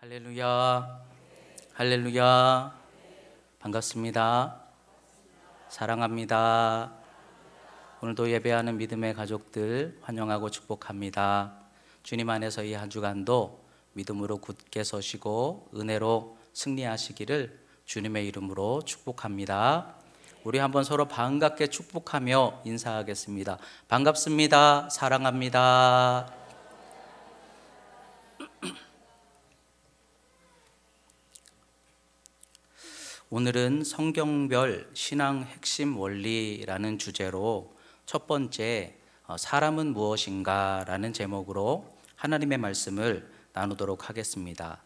할렐루야, 할렐루야, 반갑습니다. 사랑합니다. 오늘도 예배하는 믿음의 가족들 환영하고 축복합니다. 주님 안에서 이 한 주간도 믿음으로 굳게 서시고 은혜로 승리하시기를 주님의 이름으로 축복합니다. 우리 한번 서로 반갑게 축복하며 인사하겠습니다. 반갑습니다. 사랑합니다. 오늘은 성경별 신앙 핵심 원리라는 주제로 첫 번째 사람은 무엇인가 라는 제목으로 하나님의 말씀을 나누도록 하겠습니다.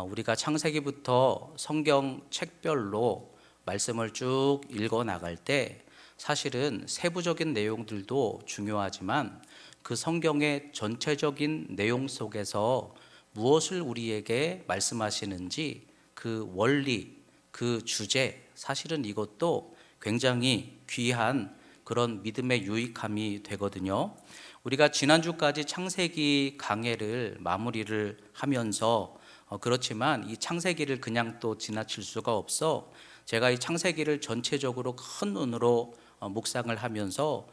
우리가 창세기부터 성경 책별로 말씀을 쭉 읽어 나갈 때 사실은 세부적인 내용들도 중요하지만 그 성경의 전체적인 내용 속에서 무엇을 우리에게 말씀하시는지 그 원리, 그 주제, 사실은 이것도 굉장히 귀한 그런 믿음의 유익함이 되거든요. 우리가 지난주까지 창세기 강해를 마무리를 하면서 그렇지만 이 창세기를 그냥 또 지나칠 수가 없어 제가 이 창세기를 전체적으로 큰 눈으로 묵상을 하면서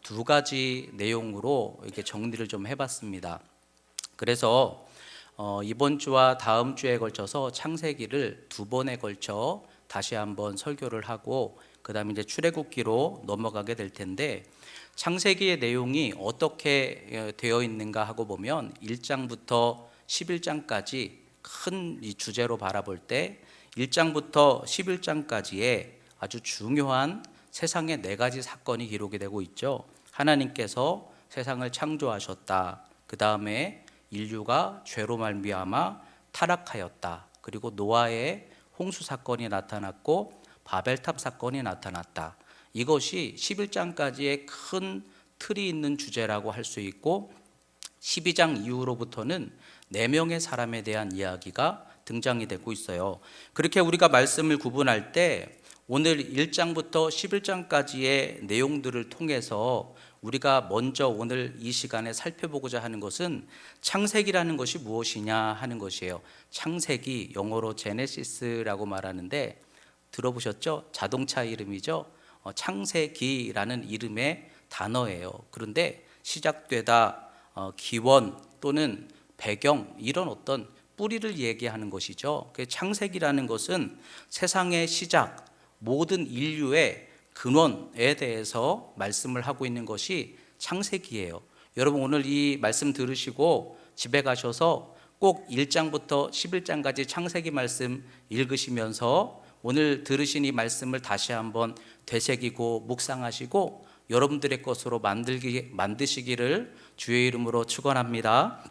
두 가지 내용으로 이렇게 정리를 좀 해봤습니다. 그래서 이번 주와 다음 주에 걸쳐서 창세기를 두 번에 걸쳐 다시 한번 설교를 하고 그 다음에 이제 출애굽기로 넘어가게 될 텐데 창세기의 내용이 어떻게 되어 있는가 하고 보면 1장부터 11장까지 큰 이 주제로 바라볼 때 1장부터 11장까지의 아주 중요한 세상의 네 가지 사건이 기록이 되고 있죠. 하나님께서 세상을 창조하셨다. 그 다음에 인류가 죄로 말미암아 타락하였다. 그리고 노아의 홍수 사건이 나타났고 바벨탑 사건이 나타났다. 이것이 11장까지의 큰 틀이 있는 주제라고 할 수 있고 12장 이후로부터는 4명의 사람에 대한 이야기가 등장이 되고 있어요. 그렇게 우리가 말씀을 구분할 때 오늘 1장부터 11장까지의 내용들을 통해서 우리가 먼저 오늘 이 시간에 살펴보고자 하는 것은 창세기라는 것이 무엇이냐 하는 것이에요. 창세기, 영어로 제네시스라고 말하는데 들어보셨죠? 자동차 이름이죠. 창세기라는 이름의 단어예요. 그런데 시작되다, 기원 또는 배경 이런 어떤 뿌리를 얘기하는 것이죠. 창세기라는 것은 세상의 시작, 모든 인류의 근원에 대해서 말씀을 하고 있는 것이 창세기예요. 여러분 오늘 이 말씀 들으시고 집에 가셔서 꼭 1장부터 11장까지 창세기 말씀 읽으시면서 오늘 들으신 이 말씀을 다시 한번 되새기고 묵상하시고 여러분들의 것으로 만드시기를 주의 이름으로 축원합니다.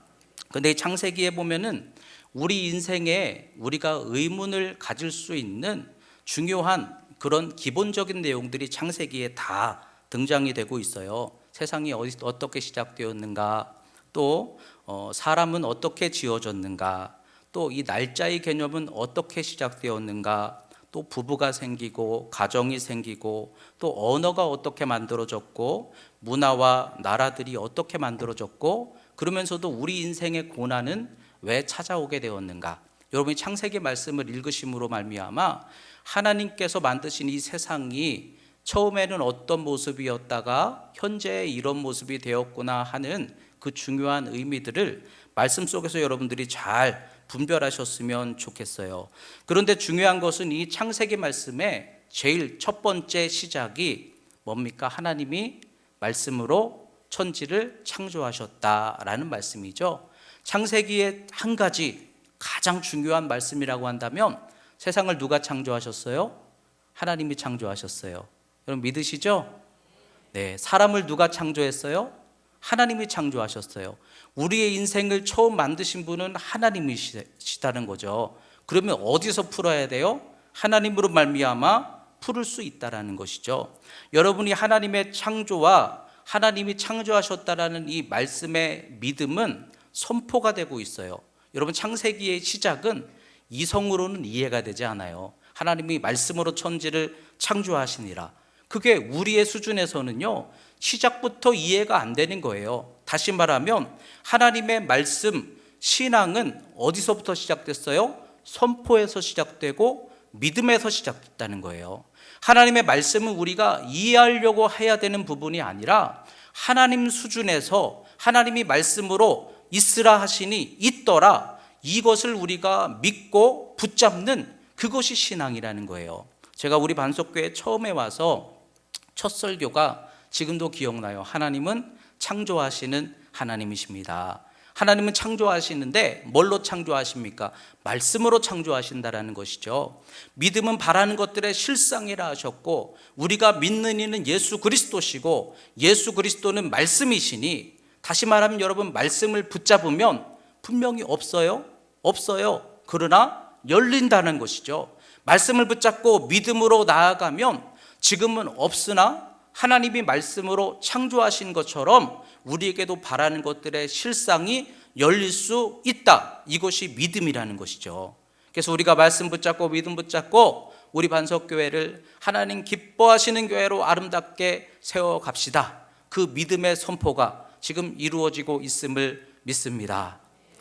근데 이 창세기에 보면은 우리 인생에 우리가 의문을 가질 수 있는 중요한 그런 기본적인 내용들이 창세기에 다 등장이 되고 있어요. 세상이 어떻게 시작되었는가, 또 사람은 어떻게 지어졌는가, 또 이 날짜의 개념은 어떻게 시작되었는가, 또 부부가 생기고 가정이 생기고 또 언어가 어떻게 만들어졌고 문화와 나라들이 어떻게 만들어졌고 그러면서도 우리 인생의 고난은 왜 찾아오게 되었는가. 여러분이 창세기 말씀을 읽으심으로 말미암아 하나님께서 만드신 이 세상이 처음에는 어떤 모습이었다가 현재 이런 모습이 되었구나 하는 그 중요한 의미들을 말씀 속에서 여러분들이 잘 분별하셨으면 좋겠어요. 그런데 중요한 것은 이 창세기 말씀의 제일 첫 번째 시작이 뭡니까? 하나님이 말씀으로 천지를 창조하셨다라는 말씀이죠. 창세기의 한 가지 가장 중요한 말씀이라고 한다면 세상을 누가 창조하셨어요? 하나님이 창조하셨어요. 여러분 믿으시죠? 네, 사람을 누가 창조했어요? 하나님이 창조하셨어요. 우리의 인생을 처음 만드신 분은 하나님이시다는 거죠. 그러면 어디서 풀어야 돼요? 하나님으로 말미암아 풀을 수 있다라는 것이죠. 여러분이 하나님의 창조와 하나님이 창조하셨다라는 이 말씀의 믿음은 선포가 되고 있어요. 여러분 창세기의 시작은 이성으로는 이해가 되지 않아요. 하나님이 말씀으로 천지를 창조하시니라. 그게 우리의 수준에서는요 시작부터 이해가 안 되는 거예요. 다시 말하면 하나님의 말씀 신앙은 어디서부터 시작됐어요? 선포에서 시작되고 믿음에서 시작됐다는 거예요. 하나님의 말씀은 우리가 이해하려고 해야 되는 부분이 아니라 하나님 수준에서 하나님이 말씀으로 있으라 하시니 있더라, 이것을 우리가 믿고 붙잡는 그것이 신앙이라는 거예요. 제가 우리 반석교회 처음에 와서 첫 설교가 지금도 기억나요. 하나님은 창조하시는 하나님이십니다. 하나님은 창조하시는데 뭘로 창조하십니까? 말씀으로 창조하신다라는 것이죠. 믿음은 바라는 것들의 실상이라 하셨고, 우리가 믿는 이는 예수 그리스도시고 예수 그리스도는 말씀이시니, 다시 말하면 여러분, 말씀을 붙잡으면 분명히 없어요? 그러나 열린다는 것이죠. 말씀을 붙잡고 믿음으로 나아가면 지금은 없으나 하나님이 말씀으로 창조하신 것처럼 우리에게도 바라는 것들의 실상이 열릴 수 있다. 이것이 믿음이라는 것이죠. 그래서 우리가 말씀 붙잡고 믿음 붙잡고 우리 반석교회를 하나님 기뻐하시는 교회로 아름답게 세워갑시다. 그 믿음의 선포가 지금 이루어지고 있음을 믿습니다.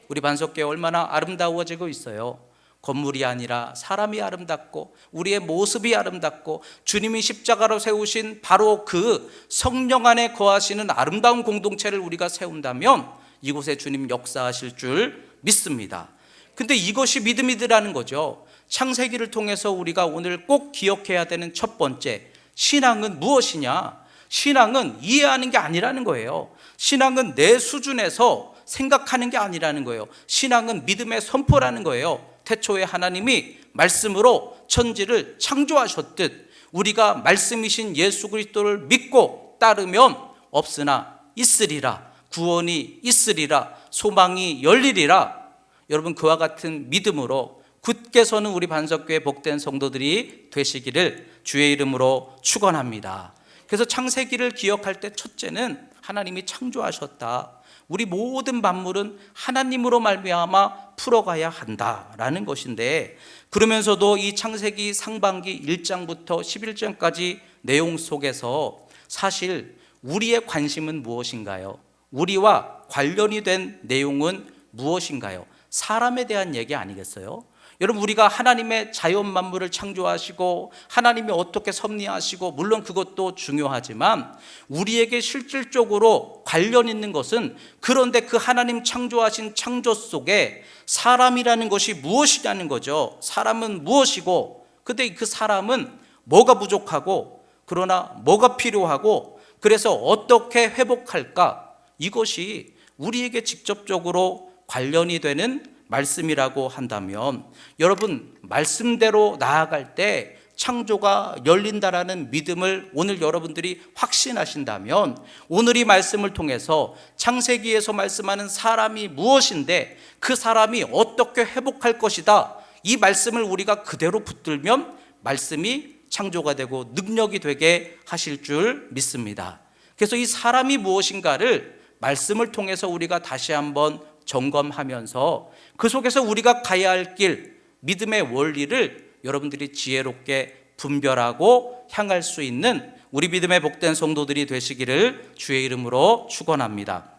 우리 반석교회 얼마나 아름다워지고 있어요. 건물이 아니라 사람이 아름답고 우리의 모습이 아름답고 주님이 십자가로 세우신 바로 그 성령 안에 거하시는 아름다운 공동체를 우리가 세운다면 이곳에 주님 역사하실 줄 믿습니다. 근데 이것이 믿음이라는 거죠. 창세기를 통해서 우리가 오늘 꼭 기억해야 되는 첫 번째, 신앙은 무엇이냐? 신앙은 이해하는 게 아니라는 거예요. 신앙은 내 수준에서 생각하는 게 아니라는 거예요. 신앙은 믿음의 선포라는 거예요. 태초에 하나님이 말씀으로 천지를 창조하셨듯 우리가 말씀이신 예수 그리스도를 믿고 따르면 없으나 있으리라, 구원이 있으리라, 소망이 열리리라. 여러분, 그와 같은 믿음으로 굳게 서는 우리 반석교회 복된 성도들이 되시기를 주의 이름으로 축원합니다. 그래서 창세기를 기억할 때 첫째는 하나님이 창조하셨다. 우리 모든 만물은 하나님으로 말미암아 풀어가야 한다라는 것인데, 그러면서도 이 창세기 상반기 1장부터 11장까지 내용 속에서 사실 우리의 관심은 무엇인가요? 우리와 관련이 된 내용은 무엇인가요? 사람에 대한 얘기 아니겠어요? 여러분, 우리가 하나님의 자연 만물을 창조하시고 하나님이 어떻게 섭리하시고, 물론 그것도 중요하지만 우리에게 실질적으로 관련 있는 것은, 그런데 그 하나님 창조하신 창조 속에 사람이라는 것이 무엇이냐는 거죠. 사람은 무엇이고, 근데 그 사람은 뭐가 부족하고, 그러나 뭐가 필요하고, 그래서 어떻게 회복할까? 이것이 우리에게 직접적으로 관련이 되는 말씀이라고 한다면, 여러분, 말씀대로 나아갈 때 창조가 열린다라는 믿음을 오늘 여러분들이 확신하신다면, 오늘 이 말씀을 통해서 창세기에서 말씀하는 사람이 무엇인데 그 사람이 어떻게 회복할 것이다, 이 말씀을 우리가 그대로 붙들면 말씀이 창조가 되고 능력이 되게 하실 줄 믿습니다. 그래서 이 사람이 무엇인가를 말씀을 통해서 우리가 다시 한번 점검하면서 그 속에서 우리가 가야 할 길, 믿음의 원리를 여러분들이 지혜롭게 분별하고 향할 수 있는 우리 믿음의 복된 성도들이 되시기를 주의 이름으로 축원합니다.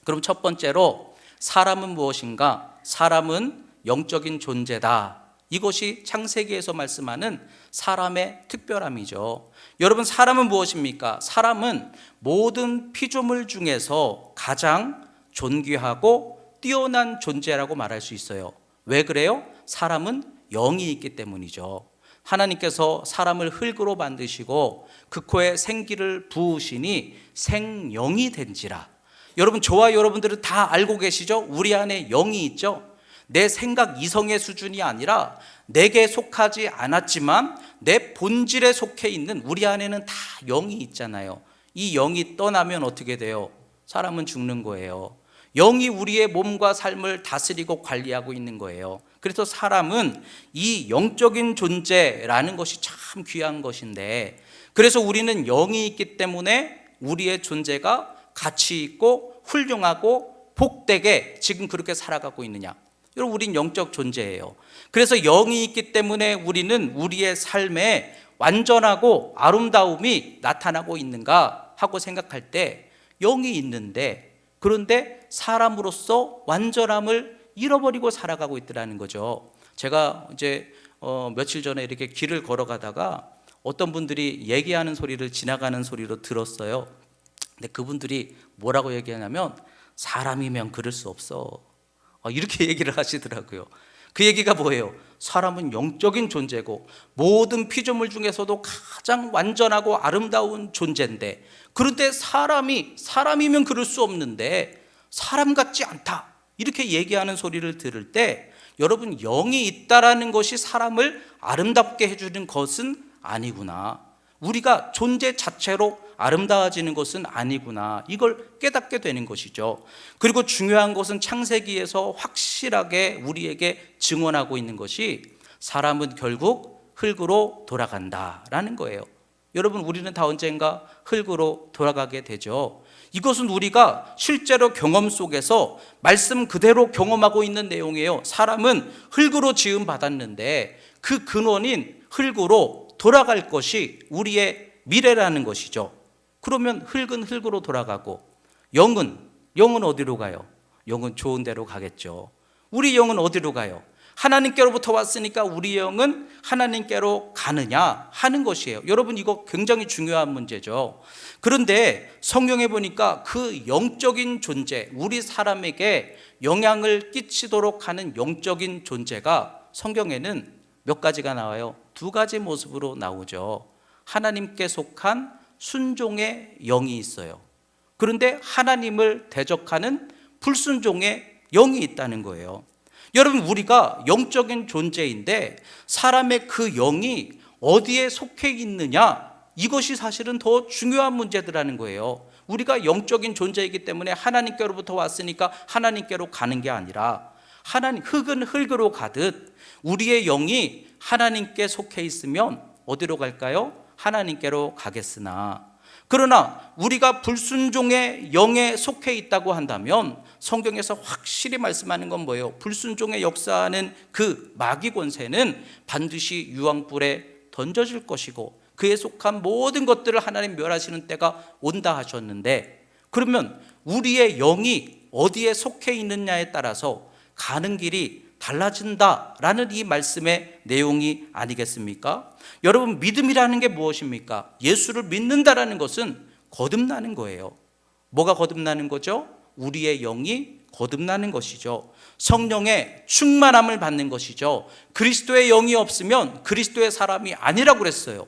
그럼 첫 번째로, 사람은 무엇인가? 사람은 영적인 존재다. 이것이 창세기에서 말씀하는 사람의 특별함이죠. 여러분, 사람은 무엇입니까? 사람은 모든 피조물 중에서 가장 존귀하고 뛰어난 존재라고 말할 수 있어요. 왜 그래요? 사람은 영이 있기 때문이죠. 하나님께서 사람을 흙으로 만드시고 그 코에 생기를 부으시니 생영이 된지라. 여러분, 저와 여러분들은 다 알고 계시죠? 우리 안에 영이 있죠. 내 생각 이성의 수준이 아니라 내게 속하지 않았지만 내 본질에 속해 있는 우리 안에는 다 영이 있잖아요. 이 영이 떠나면 어떻게 돼요? 사람은 죽는 거예요. 영이 우리의 몸과 삶을 다스리고 관리하고 있는 거예요. 그래서 사람은 이 영적인 존재라는 것이 참 귀한 것인데, 그래서 우리는 영이 있기 때문에 우리의 존재가 가치 있고 훌륭하고 복되게 지금 그렇게 살아가고 있느냐? 여러분, 우린 영적 존재예요. 그래서 영이 있기 때문에 우리는 우리의 삶에 완전하고 아름다움이 나타나고 있는가 하고 생각할 때, 영이 있는데, 그런데 사람으로서 완전함을 잃어버리고 살아가고 있더라는 거죠. 제가 이제 며칠 전에 이렇게 길을 걸어가다가 어떤 분들이 얘기하는 소리를 지나가는 소리로 들었어요. 근데 그분들이 뭐라고 얘기하냐면 사람이면 그럴 수 없어, 이렇게 얘기를 하시더라고요. 그 얘기가 뭐예요? 사람은 영적인 존재고 모든 피조물 중에서도 가장 완전하고 아름다운 존재인데, 그런데 사람이면 그럴 수 없는데 사람 같지 않다, 이렇게 얘기하는 소리를 들을 때 여러분, 영이 있다라는 것이 사람을 아름답게 해주는 것은 아니구나, 우리가 존재 자체로 아름다워지는 것은 아니구나, 이걸 깨닫게 되는 것이죠. 그리고 중요한 것은 창세기에서 확실하게 우리에게 증언하고 있는 것이 사람은 결국 흙으로 돌아간다라는 거예요. 여러분, 우리는 다 언젠가 흙으로 돌아가게 되죠. 이것은 우리가 실제로 경험 속에서 말씀 그대로 경험하고 있는 내용이에요. 사람은 흙으로 지음 받았는데 그 근원인 흙으로 돌아갈 것이 우리의 미래라는 것이죠. 그러면 흙은 흙으로 돌아가고 영은 어디로 가요? 영은 좋은 데로 가겠죠. 우리 영은 어디로 가요? 하나님께로부터 왔으니까 우리 영은 하나님께로 가느냐 하는 것이에요. 여러분, 이거 굉장히 중요한 문제죠. 그런데 성경에 보니까 그 영적인 존재, 우리 사람에게 영향을 끼치도록 하는 영적인 존재가 성경에는 몇 가지가 나와요? 두 가지 모습으로 나오죠. 하나님께 속한 순종의 영이 있어요. 그런데 하나님을 대적하는 불순종의 영이 있다는 거예요. 여러분, 우리가 영적인 존재인데 사람의 그 영이 어디에 속해 있느냐, 이것이 사실은 더 중요한 문제들라는 거예요. 우리가 영적인 존재이기 때문에 하나님께로부터 왔으니까 하나님께로 가는 게 아니라 흙은 흙으로 가듯 우리의 영이 하나님께 속해 있으면 어디로 갈까요? 하나님께로 가겠으나, 그러나 우리가 불순종의 영에 속해 있다고 한다면 성경에서 확실히 말씀하는 건 뭐예요? 불순종의 역사하는 그 마귀 권세는 반드시 유황불에 던져질 것이고 그에 속한 모든 것들을 하나님 멸하시는 때가 온다 하셨는데, 그러면 우리의 영이 어디에 속해 있느냐에 따라서 가는 길이 달라진다라는 이 말씀의 내용이 아니겠습니까? 여러분, 믿음이라는 게 무엇입니까? 예수를 믿는다라는 것은 거듭나는 거예요. 뭐가 거듭나는 거죠? 우리의 영이 거듭나는 것이죠. 성령의 충만함을 받는 것이죠. 그리스도의 영이 없으면 그리스도의 사람이 아니라고 그랬어요.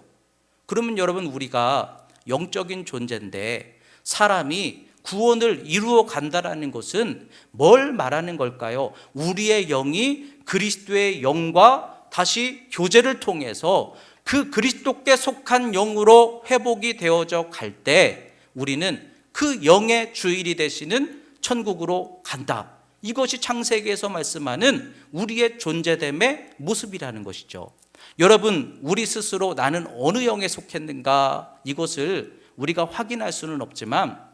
그러면 여러분, 우리가 영적인 존재인데 사람이 구원을 이루어 간다라는 것은 뭘 말하는 걸까요? 우리의 영이 그리스도의 영과 다시 교제를 통해서 그 그리스도께 속한 영으로 회복이 되어져 갈 때 우리는 그 영의 주일이 되시는 천국으로 간다. 이것이 창세기에서 말씀하는 우리의 존재됨의 모습이라는 것이죠. 여러분, 우리 스스로 나는 어느 영에 속했는가, 이것을 우리가 확인할 수는 없지만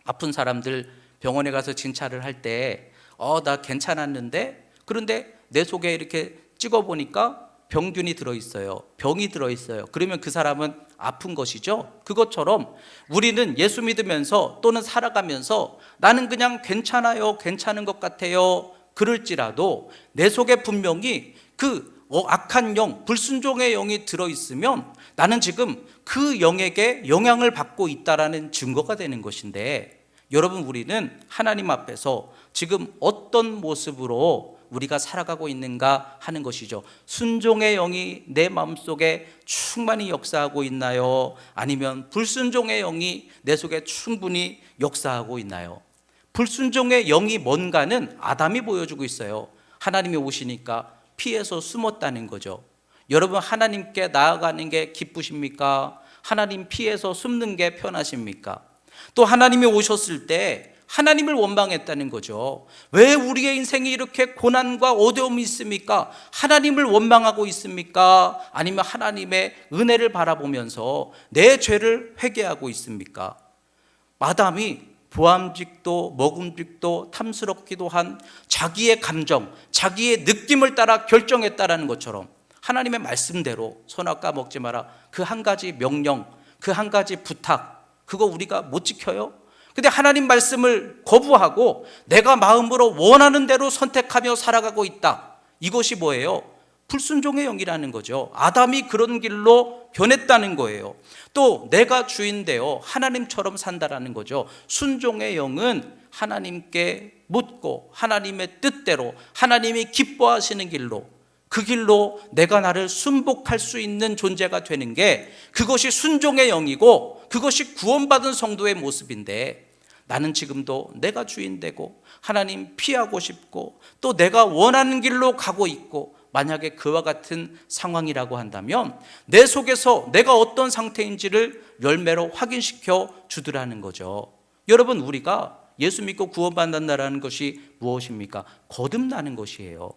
아픈 사람들 병원에 가서 진찰을 할 때 나 괜찮았는데, 그런데 내 속에 이렇게 찍어보니까 병균이 들어있어요. 병이 들어있어요. 그러면 그 사람은 아픈 것이죠. 그것처럼 우리는 예수 믿으면서 또는 살아가면서 나는 그냥 괜찮아요, 괜찮은 것 같아요, 그럴지라도 내 속에 분명히 그 악한 영, 불순종의 영이 들어있으면 나는 지금 그 영에게 영향을 받고 있다라는 증거가 되는 것인데, 여러분, 우리는 하나님 앞에서 지금 어떤 모습으로 우리가 살아가고 있는가 하는 것이죠. 순종의 영이 내 마음속에 충만히 역사하고 있나요? 아니면 불순종의 영이 내 속에 충분히 역사하고 있나요? 불순종의 영이 뭔가는 아담이 보여주고 있어요. 하나님이 오시니까 피해서 숨었다는 거죠. 여러분, 하나님께 나아가는 게 기쁘십니까? 하나님 피해서 숨는 게 편하십니까? 또 하나님이 오셨을 때 하나님을 원망했다는 거죠. 왜 우리의 인생이 이렇게 고난과 어려움이 있습니까? 하나님을 원망하고 있습니까? 아니면 하나님의 은혜를 바라보면서 내 죄를 회개하고 있습니까? 아담이 보암직도 먹음직도 탐스럽기도 한 자기의 감정, 자기의 느낌을 따라 결정했다라는 것처럼 하나님의 말씀대로 선악과 먹지 마라, 그 한 가지 명령, 그 한 가지 부탁, 그거 우리가 못 지켜요? 근데 하나님 말씀을 거부하고 내가 마음으로 원하는 대로 선택하며 살아가고 있다. 이것이 뭐예요? 불순종의 영이라는 거죠. 아담이 그런 길로 변했다는 거예요. 또 내가 주인되어 하나님처럼 산다라는 거죠. 순종의 영은 하나님께 묻고 하나님의 뜻대로 하나님이 기뻐하시는 길로, 그 길로 내가 나를 순복할 수 있는 존재가 되는 게, 그것이 순종의 영이고 그것이 구원받은 성도의 모습인데, 나는 지금도 내가 주인되고 하나님 피하고 싶고 또 내가 원하는 길로 가고 있고, 만약에 그와 같은 상황이라고 한다면 내 속에서 내가 어떤 상태인지를 열매로 확인시켜 주더라는 거죠. 여러분, 우리가 예수 믿고 구원받는다는 것이 무엇입니까? 거듭나는 것이에요.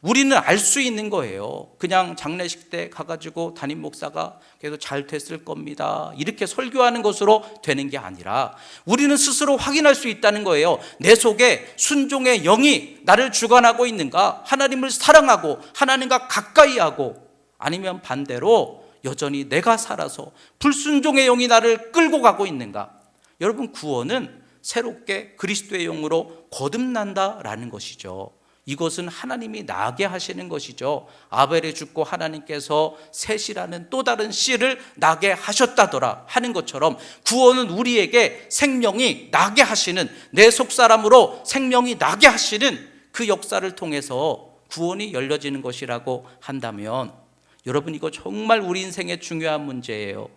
우리는 알 수 있는 거예요. 그냥 장례식 때 가가지고 담임 목사가 그래도 잘 됐을 겁니다, 이렇게 설교하는 것으로 되는 게 아니라 우리는 스스로 확인할 수 있다는 거예요. 내 속에 순종의 영이 나를 주관하고 있는가? 하나님을 사랑하고 하나님과 가까이 하고, 아니면 반대로 여전히 내가 살아서 불순종의 영이 나를 끌고 가고 있는가? 여러분, 구원은 새롭게 그리스도의 영으로 거듭난다라는 것이죠. 이것은 하나님이 나게 하시는 것이죠. 아벨이 죽고 하나님께서 셋이라는 또 다른 씨를 나게 하셨다더라 하는 것처럼, 구원은 우리에게 생명이 나게 하시는, 내 속사람으로 생명이 나게 하시는 그 역사를 통해서 구원이 열려지는 것이라고 한다면, 여러분, 이거 정말 우리 인생의 중요한 문제예요.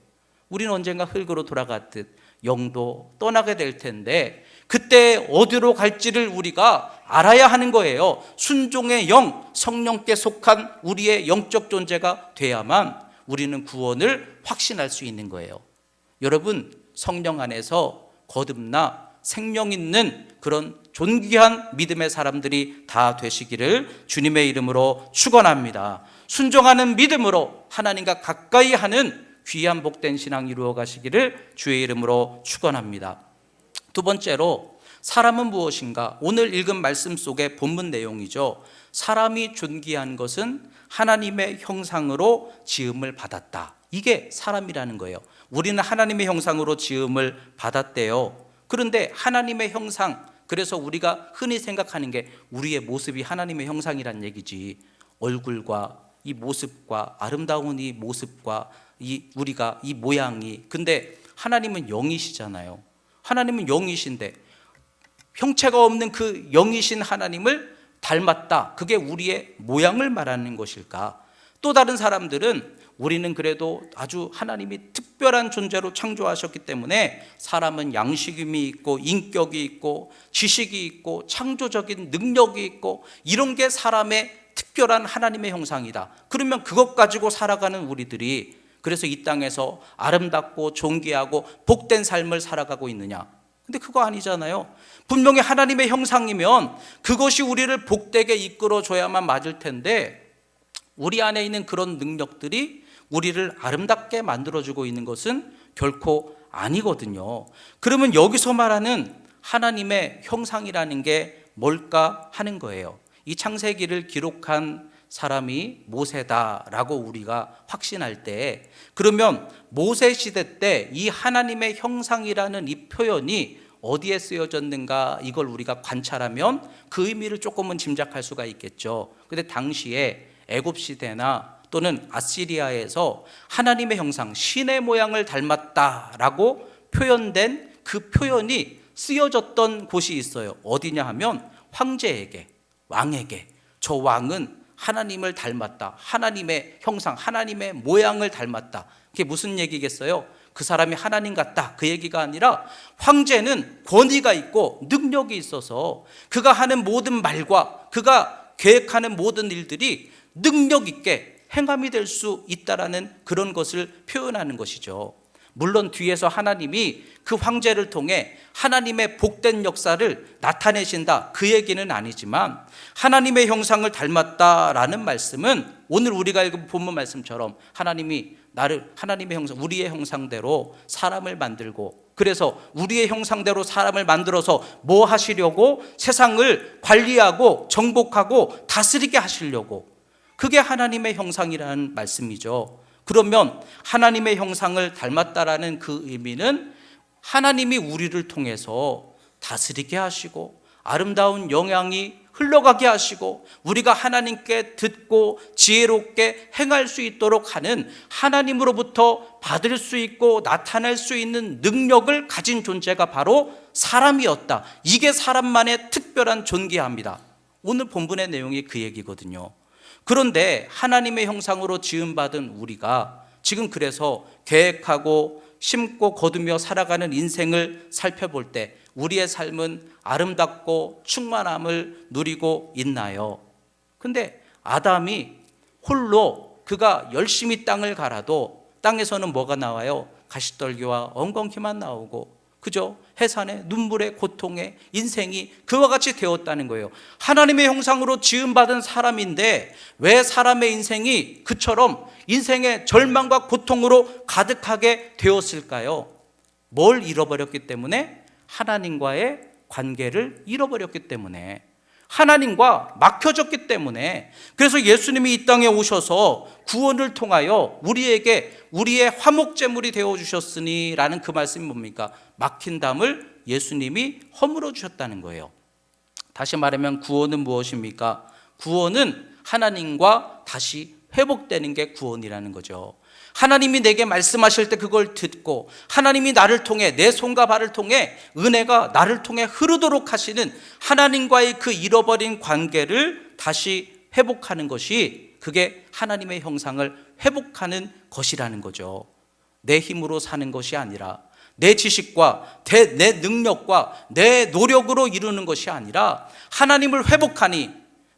우리는 언젠가 흙으로 돌아갔듯 영도 떠나게 될 텐데, 그때 어디로 갈지를 우리가 알아야 하는 거예요. 순종의 영, 성령께 속한 우리의 영적 존재가 돼야만 우리는 구원을 확신할 수 있는 거예요. 여러분, 성령 안에서 거듭나 생명 있는 그런 존귀한 믿음의 사람들이 다 되시기를 주님의 이름으로 축원합니다. 순종하는 믿음으로 하나님과 가까이 하는 귀한 복된 신앙 이루어 가시기를 주의 이름으로 축원합니다. 두 번째로, 사람은 무엇인가? 오늘 읽은 말씀 속의 본문 내용이죠. 사람이 존귀한 것은 하나님의 형상으로 지음을 받았다. 이게 사람이라는 거예요. 우리는 하나님의 형상으로 지음을 받았대요. 그런데 하나님의 형상, 그래서 우리가 흔히 생각하는 게 우리의 모습이 하나님의 형상이란 얘기지, 얼굴과 이 모습과 아름다운 이 모습과 우리가 이 모양이, 근데 하나님은 영이시잖아요. 하나님은 영이신데 형체가 없는 그 영이신 하나님을 닮았다, 그게 우리의 모양을 말하는 것일까? 또 다른 사람들은 우리는 그래도 아주 하나님이 특별한 존재로 창조하셨기 때문에 사람은 양식임이 있고 인격이 있고 지식이 있고 창조적인 능력이 있고 이런 게 사람의 특별한 하나님의 형상이다. 그러면 그것 가지고 살아가는 우리들이 그래서 이 땅에서 아름답고 존귀하고 복된 삶을 살아가고 있느냐? 근데 그거 아니잖아요. 분명히 하나님의 형상이면 그것이 우리를 복되게 이끌어줘야만 맞을 텐데, 우리 안에 있는 그런 능력들이 우리를 아름답게 만들어주고 있는 것은 결코 아니거든요. 그러면 여기서 말하는 하나님의 형상이라는 게 뭘까 하는 거예요. 이 창세기를 기록한 사람이 모세다라고 우리가 확신할 때, 그러면 모세 시대 때 이 하나님의 형상이라는 이 표현이 어디에 쓰여졌는가, 이걸 우리가 관찰하면 그 의미를 조금은 짐작할 수가 있겠죠. 근데 당시에 애굽 시대나 또는 아시리아에서 하나님의 형상, 신의 모양을 닮았다라고 표현된 그 표현이 쓰여졌던 곳이 있어요. 어디냐 하면 황제에게, 왕에게, 저 왕은 하나님을 닮았다, 하나님의 형상, 하나님의 모양을 닮았다. 그게 무슨 얘기겠어요? 그 사람이 하나님 같다, 그 얘기가 아니라 황제는 권위가 있고 능력이 있어서 그가 하는 모든 말과 그가 계획하는 모든 일들이 능력 있게 행함이 될 수 있다라는 그런 것을 표현하는 것이죠. 물론 뒤에서 하나님이 그 황제를 통해 하나님의 복된 역사를 나타내신다, 그 얘기는 아니지만 하나님의 형상을 닮았다라는 말씀은 오늘 우리가 읽은 본문 말씀처럼 하나님이 나를 하나님의 형상, 우리의 형상대로 사람을 만들고, 그래서 우리의 형상대로 사람을 만들어서 뭐 하시려고? 세상을 관리하고 정복하고 다스리게 하시려고. 그게 하나님의 형상이라는 말씀이죠. 그러면 하나님의 형상을 닮았다라는 그 의미는 하나님이 우리를 통해서 다스리게 하시고 아름다운 영향이 흘러가게 하시고 우리가 하나님께 듣고 지혜롭게 행할 수 있도록 하는 하나님으로부터 받을 수 있고 나타낼 수 있는 능력을 가진 존재가 바로 사람이었다. 이게 사람만의 특별한 존귀함이다. 오늘 본문의 내용이 그 얘기거든요. 그런데 하나님의 형상으로 지음받은 우리가 지금 그래서 계획하고 심고 거두며 살아가는 인생을 살펴볼 때 우리의 삶은 아름답고 충만함을 누리고 있나요? 근데 아담이 홀로 그가 열심히 땅을 갈아도 땅에서는 뭐가 나와요? 가시떨기와 엉겅퀴만 나오고 그죠? 해산에 눈물의 고통에 인생이 그와 같이 되었다는 거예요. 하나님의 형상으로 지음받은 사람인데 왜 사람의 인생이 그처럼 인생의 절망과 고통으로 가득하게 되었을까요? 뭘 잃어버렸기 때문에? 하나님과의 관계를 잃어버렸기 때문에, 하나님과 막혀졌기 때문에. 그래서 예수님이 이 땅에 오셔서 구원을 통하여 우리에게 우리의 화목제물이 되어주셨으니 라는 그 말씀이 뭡니까? 막힌 담을 예수님이 허물어 주셨다는 거예요. 다시 말하면 구원은 무엇입니까? 구원은 하나님과 다시 회복되는 게 구원이라는 거죠. 하나님이 내게 말씀하실 때 그걸 듣고 하나님이 나를 통해 내 손과 발을 통해 은혜가 나를 통해 흐르도록 하시는 하나님과의 그 잃어버린 관계를 다시 회복하는 것이, 그게 하나님의 형상을 회복하는 것이라는 거죠. 내 힘으로 사는 것이 아니라, 내 지식과 내 능력과 내 노력으로 이루는 것이 아니라 하나님을 회복하니,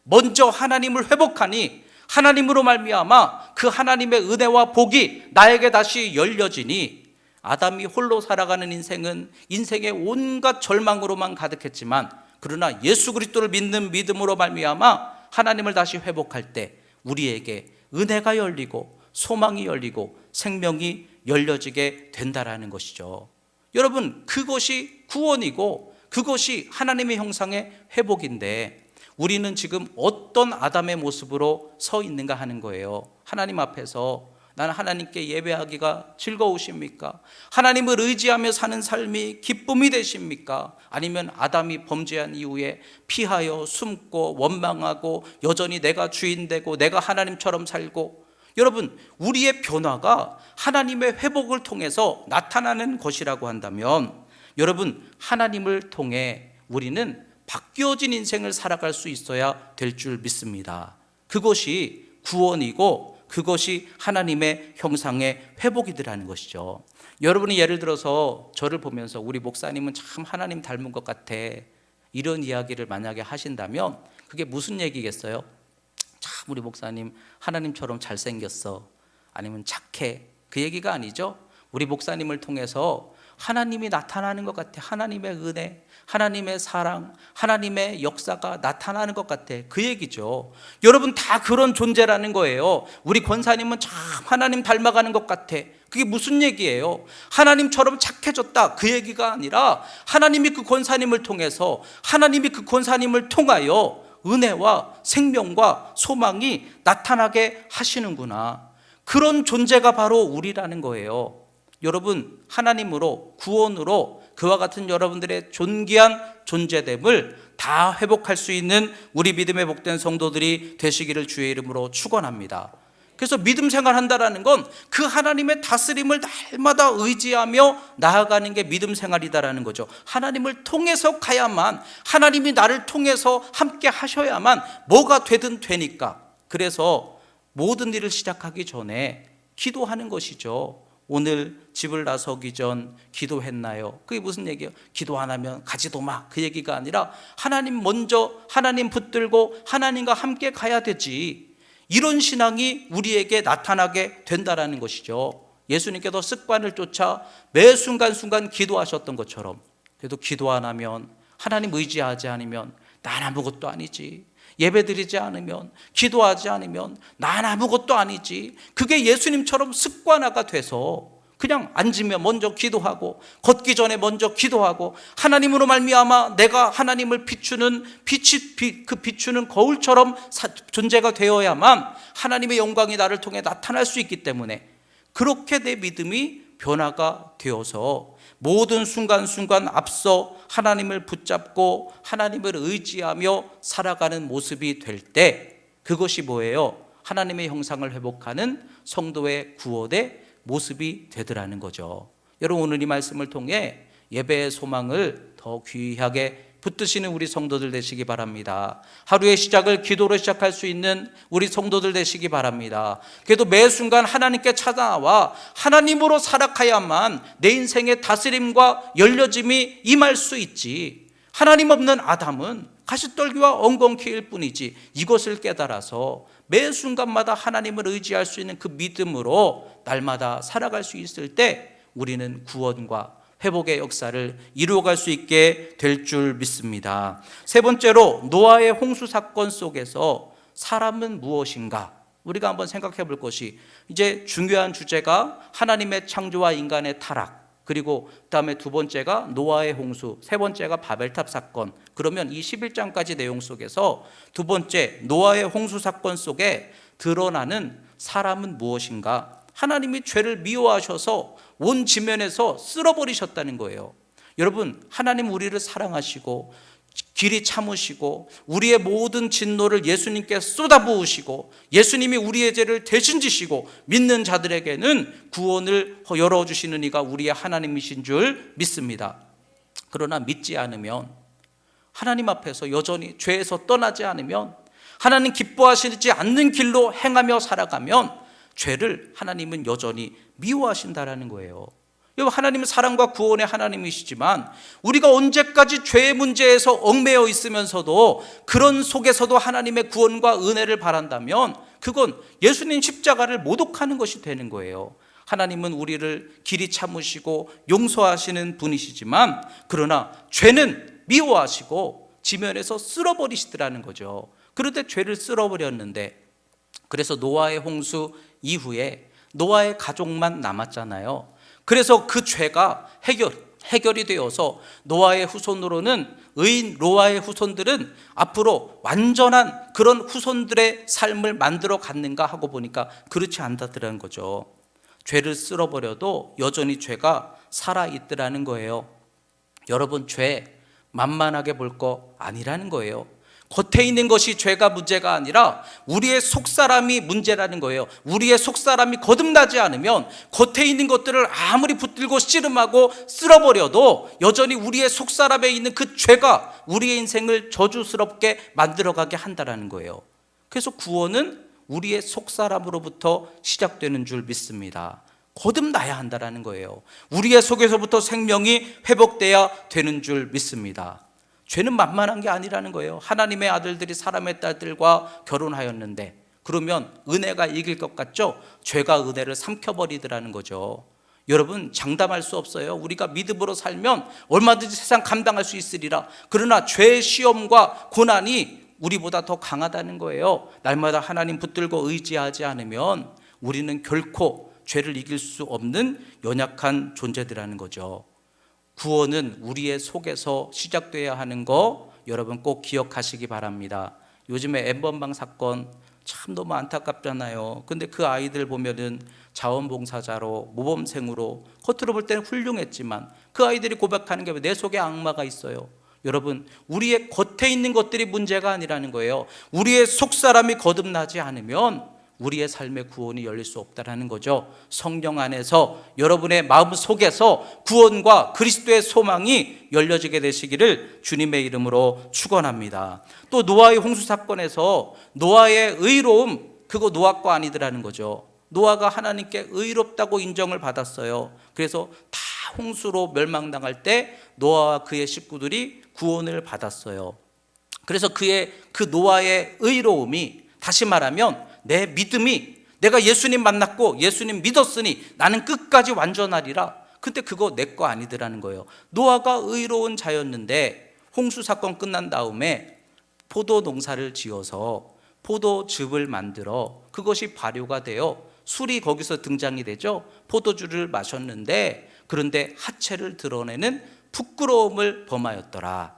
먼저 하나님을 회복하니 하나님으로 말미암아 그 하나님의 은혜와 복이 나에게 다시 열려지니, 아담이 홀로 살아가는 인생은 인생의 온갖 절망으로만 가득했지만 그러나 예수 그리스도를 믿는 믿음으로 말미암아 하나님을 다시 회복할 때 우리에게 은혜가 열리고 소망이 열리고 생명이 열려지게 된다라는 것이죠. 여러분, 그것이 구원이고 그것이 하나님의 형상의 회복인데 우리는 지금 어떤 아담의 모습으로 서 있는가 하는 거예요. 하나님 앞에서 나는 하나님께 예배하기가 즐거우십니까? 하나님을 의지하며 사는 삶이 기쁨이 되십니까? 아니면 아담이 범죄한 이후에 피하여 숨고 원망하고 여전히 내가 주인 되고 내가 하나님처럼 살고, 여러분, 우리의 변화가 하나님의 회복을 통해서 나타나는 것이라고 한다면 여러분, 하나님을 통해 우리는 바뀌어진 인생을 살아갈 수 있어야 될 줄 믿습니다. 그것이 구원이고 그것이 하나님의 형상의 회복이라는 것이죠. 여러분이 예를 들어서 저를 보면서 우리 목사님은 참 하나님 닮은 것 같아, 이런 이야기를 만약에 하신다면 그게 무슨 얘기겠어요? 참 우리 목사님 하나님처럼 잘생겼어, 아니면 착해, 그 얘기가 아니죠. 우리 목사님을 통해서 하나님이 나타나는 것 같아. 하나님의 은혜, 하나님의 사랑, 하나님의 역사가 나타나는 것 같아, 그 얘기죠. 여러분, 다 그런 존재라는 거예요. 우리 권사님은 참 하나님 닮아가는 것 같아, 그게 무슨 얘기예요? 하나님처럼 착해졌다, 그 얘기가 아니라 하나님이 그 권사님을 통해서, 하나님이 그 권사님을 통하여 은혜와 생명과 소망이 나타나게 하시는구나. 그런 존재가 바로 우리라는 거예요. 여러분, 하나님으로, 구원으로 그와 같은 여러분들의 존귀한 존재됨을 다 회복할 수 있는 우리 믿음의 복된 성도들이 되시기를 주의 이름으로 축원합니다. 그래서 믿음 생활한다라는 건 그 하나님의 다스림을 날마다 의지하며 나아가는 게 믿음 생활이다라는 거죠. 하나님을 통해서 가야만, 하나님이 나를 통해서 함께 하셔야만 뭐가 되든 되니까. 그래서 모든 일을 시작하기 전에 기도하는 것이죠. 오늘 집을 나서기 전 기도했나요? 그게 무슨 얘기예요? 기도 안 하면 가지도 마, 그 얘기가 아니라 하나님 먼저, 하나님 붙들고 하나님과 함께 가야 되지. 이런 신앙이 우리에게 나타나게 된다라는 것이죠. 예수님께서 습관을 쫓아 매 순간순간 기도하셨던 것처럼, 그래도 기도 안 하면, 하나님 의지하지 않으면 난 아무것도 아니지, 예배드리지 않으면, 기도하지 않으면 난 아무것도 아니지, 그게 예수님처럼 습관화가 돼서 그냥 앉으면 먼저 기도하고 걷기 전에 먼저 기도하고 하나님으로 말미암아 내가 하나님을 비추는 그 비추는 거울처럼 존재가 되어야만 하나님의 영광이 나를 통해 나타날 수 있기 때문에 그렇게 내 믿음이 변화가 되어서 모든 순간순간 앞서 하나님을 붙잡고 하나님을 의지하며 살아가는 모습이 될 때, 그것이 뭐예요? 하나님의 형상을 회복하는 성도의 구원의 모습이 되더라는 거죠. 여러분, 오늘 이 말씀을 통해 예배의 소망을 더 귀하게 붙드시는 우리 성도들 되시기 바랍니다. 하루의 시작을 기도로 시작할 수 있는 우리 성도들 되시기 바랍니다. 그래도 매 순간 하나님께 찾아와 하나님으로 살아가야만 내 인생의 다스림과 열려짐이 임할 수 있지, 하나님 없는 아담은 가시떨기와 엉겅퀴일 뿐이지, 이것을 깨달아서 매 순간마다 하나님을 의지할 수 있는 그 믿음으로 날마다 살아갈 수 있을 때 우리는 구원과 회복의 역사를 이루어갈 수 있게 될 줄 믿습니다. 세 번째로, 노아의 홍수 사건 속에서 사람은 무엇인가? 우리가 한번 생각해 볼 것이, 이제 중요한 주제가 하나님의 창조와 인간의 타락, 그리고 그다음에 두 번째가 노아의 홍수, 세 번째가 바벨탑 사건. 그러면 이 11장까지 내용 속에서 두 번째 노아의 홍수 사건 속에 드러나는 사람은 무엇인가? 하나님이 죄를 미워하셔서 온 지면에서 쓸어버리셨다는 거예요. 여러분, 하나님 우리를 사랑하시고 길이 참으시고 우리의 모든 진노를 예수님께 쏟아부으시고 예수님이 우리의 죄를 대신 지시고 믿는 자들에게는 구원을 열어주시는 이가 우리의 하나님이신 줄 믿습니다. 그러나 믿지 않으면, 하나님 앞에서 여전히 죄에서 떠나지 않으면, 하나님 기뻐하시지 않는 길로 행하며 살아가면 죄를 하나님은 여전히 미워하신다라는 거예요. 하나님은 사랑과 구원의 하나님이시지만 우리가 언제까지 죄의 문제에서 얽매여 있으면서도 그런 속에서도 하나님의 구원과 은혜를 바란다면 그건 예수님 십자가를 모독하는 것이 되는 거예요. 하나님은 우리를 길이 참으시고 용서하시는 분이시지만 그러나 죄는 미워하시고 지면에서 쓸어버리시더라는 거죠. 그런데 죄를 쓸어버렸는데, 그래서 노아의 홍수 이후에 노아의 가족만 남았잖아요. 그래서 그 죄가 해결이 되어서 노아의 후손으로는, 의인 노아의 후손들은 앞으로 완전한 그런 후손들의 삶을 만들어 갔는가 하고 보니까 그렇지 않다더라는 거죠. 죄를 쓸어버려도 여전히 죄가 살아있더라는 거예요. 여러분, 죄 만만하게 볼 거 아니라는 거예요. 겉에 있는 것이 죄가 문제가 아니라 우리의 속사람이 문제라는 거예요. 우리의 속사람이 거듭나지 않으면 겉에 있는 것들을 아무리 붙들고 씨름하고 쓸어버려도 여전히 우리의 속사람에 있는 그 죄가 우리의 인생을 저주스럽게 만들어가게 한다는 거예요. 그래서 구원은 우리의 속사람으로부터 시작되는 줄 믿습니다. 거듭나야 한다는 거예요. 우리의 속에서부터 생명이 회복돼야 되는 줄 믿습니다. 죄는 만만한 게 아니라는 거예요. 하나님의 아들들이 사람의 딸들과 결혼하였는데 그러면 은혜가 이길 것 같죠? 죄가 은혜를 삼켜버리더라는 거죠. 여러분, 장담할 수 없어요. 우리가 믿음으로 살면 얼마든지 세상 감당할 수 있으리라. 그러나 죄의 시험과 고난이 우리보다 더 강하다는 거예요. 날마다 하나님 붙들고 의지하지 않으면 우리는 결코 죄를 이길 수 없는 연약한 존재들이라는 거죠. 구원은 우리의 속에서 시작돼야 하는 거 여러분 꼭 기억하시기 바랍니다. 요즘에 엠번방 사건 참 너무 안타깝잖아요. 근데 그 아이들 보면은 자원봉사자로 모범생으로 겉으로 볼 때는 훌륭했지만 그 아이들이 고백하는 게 내 속에 악마가 있어요. 여러분, 우리의 겉에 있는 것들이 문제가 아니라는 거예요. 우리의 속사람이 거듭나지 않으면 우리의 삶의 구원이 열릴 수 없다는 거죠. 성령 안에서 여러분의 마음 속에서 구원과 그리스도의 소망이 열려지게 되시기를 주님의 이름으로 축원합니다. 또 노아의 홍수 사건에서 노아의 의로움, 그거 노아 거 아니더라는 거죠. 노아가 하나님께 의롭다고 인정을 받았어요. 그래서 다 홍수로 멸망당할 때 노아와 그의 식구들이 구원을 받았어요. 그래서 그 노아의 의로움이, 다시 말하면 내 믿음이, 내가 예수님 만났고 예수님 믿었으니 나는 끝까지 완전하리라. 근데 그거 내 거 아니더라는 거예요. 노아가 의로운 자였는데 홍수 사건 끝난 다음에 포도 농사를 지어서 포도즙을 만들어 그것이 발효가 되어 술이 거기서 등장이 되죠. 포도주를 마셨는데 그런데 하체를 드러내는 부끄러움을 범하였더라.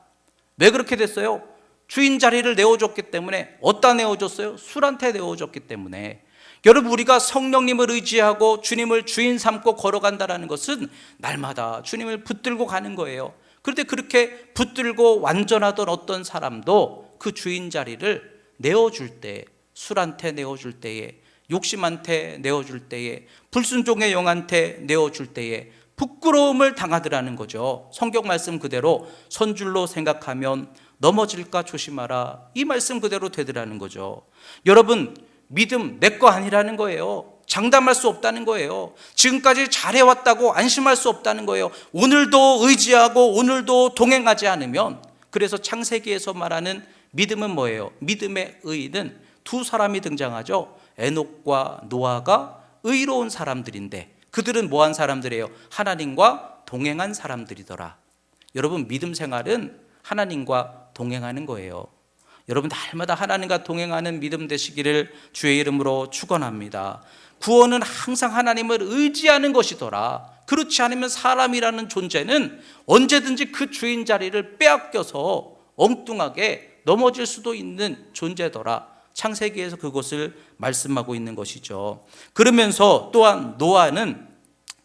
왜 그렇게 됐어요? 주인 자리를 내어줬기 때문에. 어디다 내어줬어요? 술한테 내어줬기 때문에. 여러분, 우리가 성령님을 의지하고 주님을 주인 삼고 걸어간다는 것은 날마다 주님을 붙들고 가는 거예요. 그런데 그렇게 붙들고 완전하던 어떤 사람도 그 주인 자리를 내어줄 때, 술한테 내어줄 때에, 욕심한테 내어줄 때에, 불순종의 영한테 내어줄 때에 부끄러움을 당하더라는 거죠. 성경 말씀 그대로 선줄로 생각하면 넘어질까 조심하라, 이 말씀 그대로 되더라는 거죠. 여러분, 믿음 내 거 아니라는 거예요. 장담할 수 없다는 거예요. 지금까지 잘해왔다고 안심할 수 없다는 거예요. 오늘도 의지하고 오늘도 동행하지 않으면. 그래서 창세기에서 말하는 믿음은 뭐예요? 믿음의 의는 두 사람이 등장하죠. 에녹과 노아가 의로운 사람들인데 그들은 뭐한 사람들이에요? 하나님과 동행한 사람들이더라. 여러분, 믿음 생활은 하나님과 동행하는 거예요. 여러분, 날마다 하나님과 동행하는 믿음 되시기를 주의 이름으로 축원합니다. 구원은 항상 하나님을 의지하는 것이더라. 그렇지 않으면 사람이라는 존재는 언제든지 그 주인 자리를 빼앗겨서 엉뚱하게 넘어질 수도 있는 존재더라. 창세기에서 그것을 말씀하고 있는 것이죠. 그러면서 또한 노아는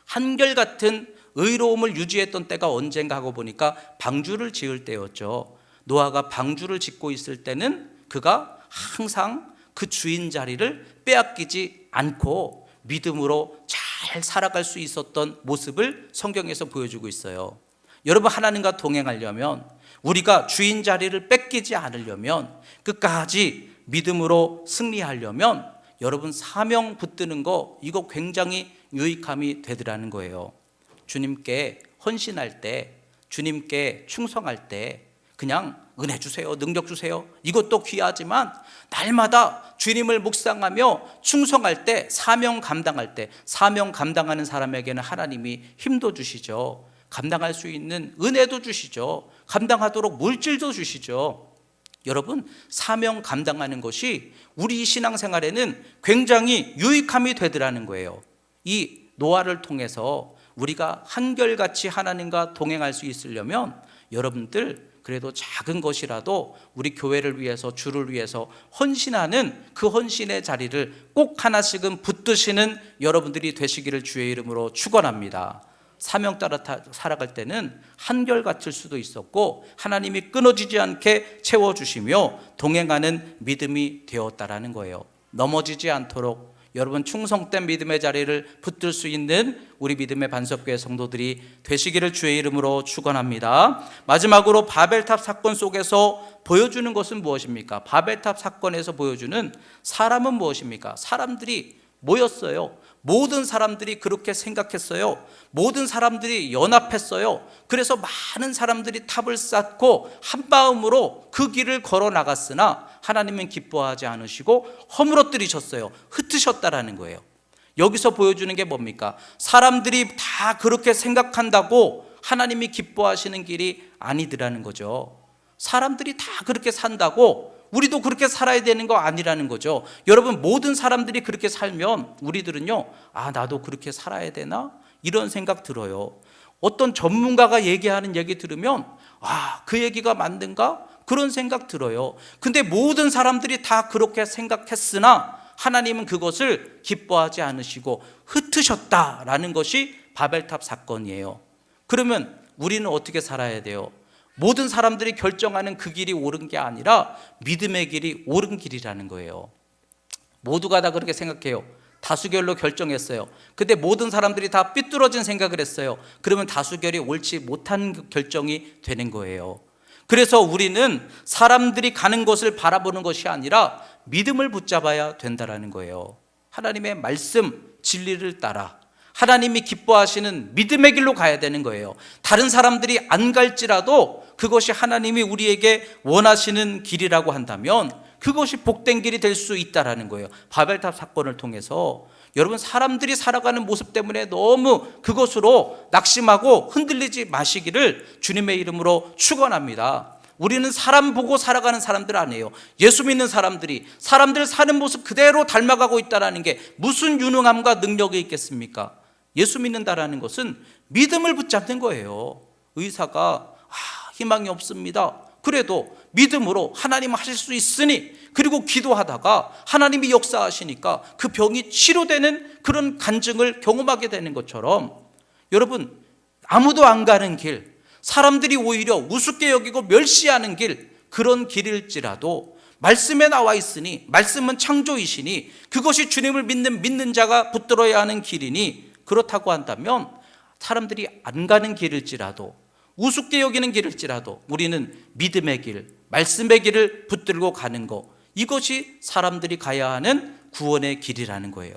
한결같은 의로움을 유지했던 때가 언젠가 하고 보니까 방주를 지을 때였죠. 노아가 방주를 짓고 있을 때는 그가 항상 그 주인 자리를 빼앗기지 않고 믿음으로 잘 살아갈 수 있었던 모습을 성경에서 보여주고 있어요. 여러분, 하나님과 동행하려면, 우리가 주인 자리를 뺏기지 않으려면, 끝까지 믿음으로 승리하려면 여러분, 사명 붙드는 거, 이거 굉장히 유익함이 되더라는 거예요. 주님께 헌신할 때, 주님께 충성할 때 그냥 은혜 주세요, 능력 주세요, 이것도 귀하지만 날마다 주님을 묵상하며 충성할 때, 사명 감당할 때, 사명 감당하는 사람에게는 하나님이 힘도 주시죠. 감당할 수 있는 은혜도 주시죠. 감당하도록 물질도 주시죠. 여러분, 사명 감당하는 것이 우리 신앙생활에는 굉장히 유익함이 되더라는 거예요. 이 노아를 통해서 우리가 한결같이 하나님과 동행할 수 있으려면 여러분들 그래도 작은 것이라도 우리 교회를 위해서, 주를 위해서 헌신하는 그 헌신의 자리를 꼭 하나씩은 붙드시는 여러분들이 되시기를 주의 이름으로 축원합니다. 사명 따라 살아갈 때는 한결같을 수도 있었고 하나님이 끊어지지 않게 채워주시며 동행하는 믿음이 되었다라는 거예요. 넘어지지 않도록 여러분, 충성된 믿음의 자리를 붙들 수 있는 우리 믿음의 반석교회 성도들이 되시기를 주의 이름으로 축원합니다. 마지막으로 바벨탑 사건 속에서 보여주는 것은 무엇입니까? 바벨탑 사건에서 보여주는 사람은 무엇입니까? 사람들이 모였어요. 모든 사람들이 그렇게 생각했어요. 모든 사람들이 연합했어요. 그래서 많은 사람들이 탑을 쌓고 한마음으로 그 길을 걸어 나갔으나 하나님은 기뻐하지 않으시고 허물어뜨리셨어요. 흩으셨다라는 거예요. 여기서 보여주는 게 뭡니까? 사람들이 다 그렇게 생각한다고 하나님이 기뻐하시는 길이 아니더라는 거죠. 사람들이 다 그렇게 산다고 우리도 그렇게 살아야 되는 거 아니라는 거죠. 여러분, 모든 사람들이 그렇게 살면 우리들은요, 나도 그렇게 살아야 되나? 이런 생각 들어요. 어떤 전문가가 얘기하는 얘기 들으면 그 얘기가 맞는가? 그런 생각 들어요. 근데 모든 사람들이 다 그렇게 생각했으나 하나님은 그것을 기뻐하지 않으시고 흩으셨다라는 것이 바벨탑 사건이에요. 그러면 우리는 어떻게 살아야 돼요? 모든 사람들이 결정하는 그 길이 옳은 게 아니라 믿음의 길이 옳은 길이라는 거예요. 모두가 다 그렇게 생각해요. 다수결로 결정했어요. 근데 모든 사람들이 다 삐뚤어진 생각을 했어요. 그러면 다수결이 옳지 못한 결정이 되는 거예요. 그래서 우리는 사람들이 가는 것을 바라보는 것이 아니라 믿음을 붙잡아야 된다는 거예요. 하나님의 말씀, 진리를 따라 하나님이 기뻐하시는 믿음의 길로 가야 되는 거예요. 다른 사람들이 안 갈지라도 그것이 하나님이 우리에게 원하시는 길이라고 한다면 그것이 복된 길이 될 수 있다는 거예요. 바벨탑 사건을 통해서 여러분, 사람들이 살아가는 모습 때문에 너무 그것으로 낙심하고 흔들리지 마시기를 주님의 이름으로 축원합니다. 우리는 사람 보고 살아가는 사람들 아니에요. 예수 믿는 사람들이 사람들 사는 모습 그대로 닮아가고 있다는 게 무슨 유능함과 능력이 있겠습니까? 예수 믿는다라는 것은 믿음을 붙잡는 거예요. 의사가 희망이 없습니다. 그래도 믿음으로 하나님 하실 수 있으니, 그리고 기도하다가 하나님이 역사하시니까 그 병이 치료되는 그런 간증을 경험하게 되는 것처럼, 여러분, 아무도 안 가는 길, 사람들이 오히려 우습게 여기고 멸시하는 길, 그런 길일지라도 말씀에 나와 있으니, 말씀은 창조이시니 그것이 주님을 믿는 자가 붙들어야 하는 길이니, 그렇다고 한다면 사람들이 안 가는 길일지라도, 우습게 여기는 길일지라도 우리는 믿음의 길, 말씀의 길을 붙들고 가는 것, 이것이 사람들이 가야 하는 구원의 길이라는 거예요.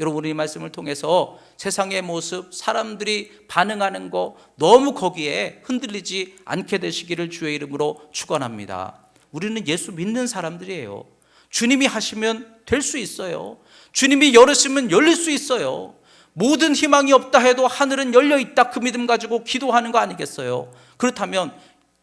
여러분, 우리 말씀을 통해서 세상의 모습, 사람들이 반응하는 거 너무 거기에 흔들리지 않게 되시기를 주의 이름으로 축원합니다. 우리는 예수 믿는 사람들이에요. 주님이 하시면 될 수 있어요. 주님이 열으시면 열릴 수 있어요. 모든 희망이 없다 해도 하늘은 열려 있다, 그 믿음 가지고 기도하는 거 아니겠어요? 그렇다면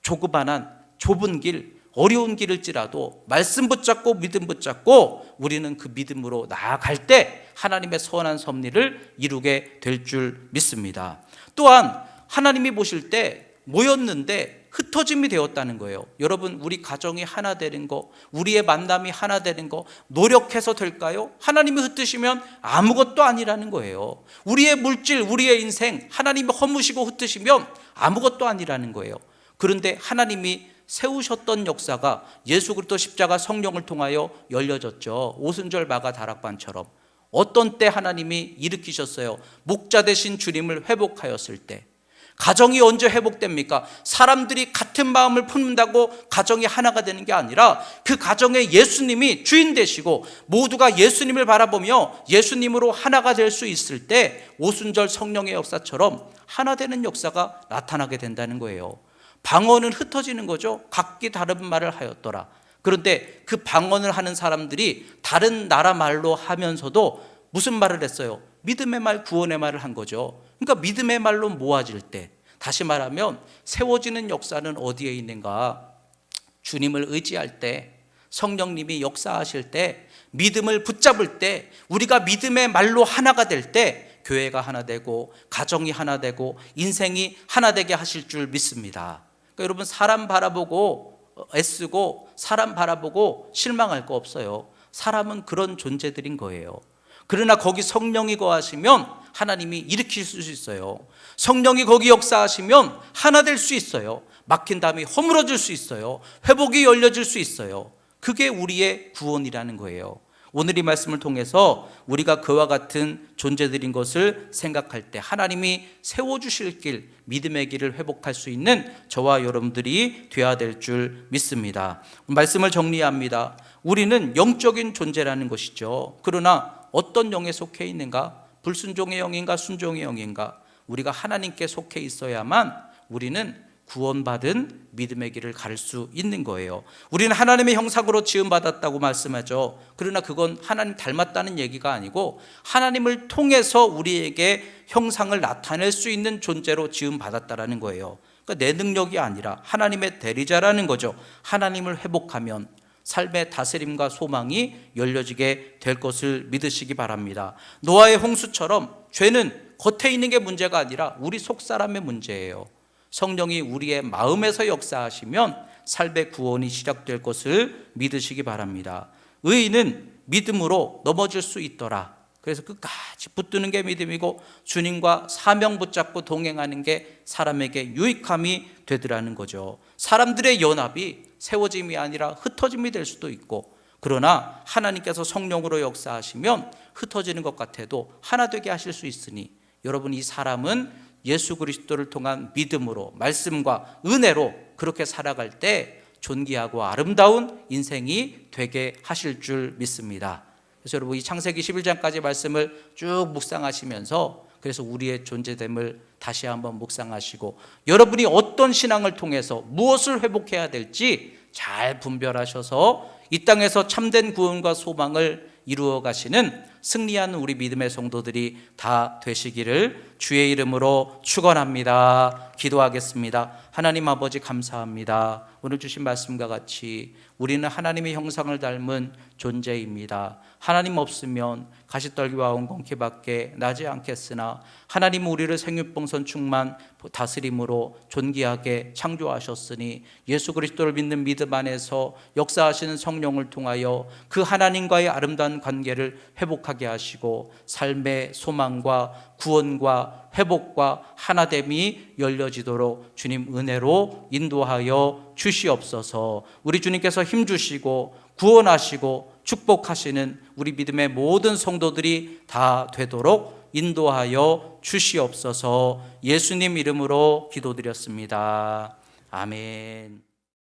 조그만한 좁은 길, 어려운 길일지라도 말씀 붙잡고 믿음 붙잡고 우리는 그 믿음으로 나아갈 때 하나님의 선한 섭리를 이루게 될 줄 믿습니다. 또한 하나님이 보실 때 모였는데 흩어짐이 되었다는 거예요. 여러분, 우리 가정이 하나 되는 거, 우리의 만남이 하나 되는 거 노력해서 될까요? 하나님이 흩으시면 아무것도 아니라는 거예요. 우리의 물질, 우리의 인생 하나님이 허무시고 흩으시면 아무것도 아니라는 거예요. 그런데 하나님이 세우셨던 역사가 예수 그리스도 십자가 성령을 통하여 열려졌죠. 오순절 마가 다락방처럼. 어떤 때 하나님이 일으키셨어요? 목자 되신 주님을 회복하였을 때. 가정이 언제 회복됩니까? 사람들이 같은 마음을 품는다고 가정이 하나가 되는 게 아니라 그 가정에 예수님이 주인 되시고 모두가 예수님을 바라보며 예수님으로 하나가 될 수 있을 때 오순절 성령의 역사처럼 하나 되는 역사가 나타나게 된다는 거예요. 방언은 흩어지는 거죠. 각기 다른 말을 하였더라. 그런데 그 방언을 하는 사람들이 다른 나라 말로 하면서도 무슨 말을 했어요? 믿음의 말, 구원의 말을 한 거죠. 그러니까 믿음의 말로 모아질 때, 다시 말하면 세워지는 역사는 어디에 있는가? 주님을 의지할 때, 성령님이 역사하실 때, 믿음을 붙잡을 때, 우리가 믿음의 말로 하나가 될 때 교회가 하나 되고 가정이 하나 되고 인생이 하나 되게 하실 줄 믿습니다. 그러니까 여러분, 사람 바라보고 애쓰고 사람 바라보고 실망할 거 없어요. 사람은 그런 존재들인 거예요. 그러나 거기 성령이 거하시면 하나님이 일으킬 수 있어요. 성령이 거기 역사하시면 하나 될 수 있어요. 막힌 담이 허물어질 수 있어요. 회복이 열려질 수 있어요. 그게 우리의 구원이라는 거예요. 오늘 이 말씀을 통해서 우리가 그와 같은 존재들인 것을 생각할 때 하나님이 세워주실 길, 믿음의 길을 회복할 수 있는 저와 여러분들이 되어야 될 줄 믿습니다. 말씀을 정리합니다. 우리는 영적인 존재라는 것이죠. 그러나 어떤 영에 속해 있는가? 불순종의 영인가 순종의 영인가? 우리가 하나님께 속해 있어야만 우리는 구원받은 믿음의 길을 갈 수 있는 거예요. 우리는 하나님의 형상으로 지음받았다고 말씀하죠. 그러나 그건 하나님 닮았다는 얘기가 아니고 하나님을 통해서 우리에게 형상을 나타낼 수 있는 존재로 지음받았다라는 거예요. 그러니까 내 능력이 아니라 하나님의 대리자라는 거죠. 하나님을 회복하면 삶의 다스림과 소망이 열려지게 될 것을 믿으시기 바랍니다. 노아의 홍수처럼 죄는 겉에 있는 게 문제가 아니라 우리 속사람의 문제예요. 성령이 우리의 마음에서 역사하시면 삶의 구원이 시작될 것을 믿으시기 바랍니다. 의인은 믿음으로 넘어질 수 있더라. 그래서 끝까지 붙드는 게 믿음이고 주님과 사명 붙잡고 동행하는 게 사람에게 유익함이 되더라는 거죠. 사람들의 연합이 세워짐이 아니라 흩어짐이 될 수도 있고, 그러나 하나님께서 성령으로 역사하시면 흩어지는 것 같아도 하나 되게 하실 수 있으니 여러분, 이 사람은 예수 그리스도를 통한 믿음으로 말씀과 은혜로 그렇게 살아갈 때 존귀하고 아름다운 인생이 되게 하실 줄 믿습니다. 그래서 여러분, 이 창세기 11장까지 말씀을 쭉 묵상하시면서 그래서 우리의 존재됨을 다시 한번 묵상하시고 여러분이 어떤 신앙을 통해서 무엇을 회복해야 될지 잘 분별하셔서 이 땅에서 참된 구원과 소망을 이루어 가시는 승리하는 우리 믿음의 성도들이 다 되시기를 주의 이름으로 축원합니다. 기도하겠습니다. 하나님 아버지 감사합니다. 오늘 주신 말씀과 같이 우리는 하나님의 형상을 닮은 존재입니다. 하나님 없으면 가시떨기와 엉겅퀴밖에 나지 않겠으나 하나님은 우리를 생육봉선 충만 다스림으로 존귀하게 창조하셨으니 예수 그리스도를 믿는 믿음 안에서 역사하시는 성령을 통하여 그 하나님과의 아름다운 관계를 회복하게 하시고 삶의 소망과 구원과 회복과 하나됨이 열려지도록 주님 은혜로 인도하여 주시옵소서. 우리 주님께서 힘주시고 구원하시고 축복하시는 우리 믿음의 모든 성도들이 다 되도록 인도하여 주시옵소서. 예수님 이름으로 기도드렸습니다. 아멘.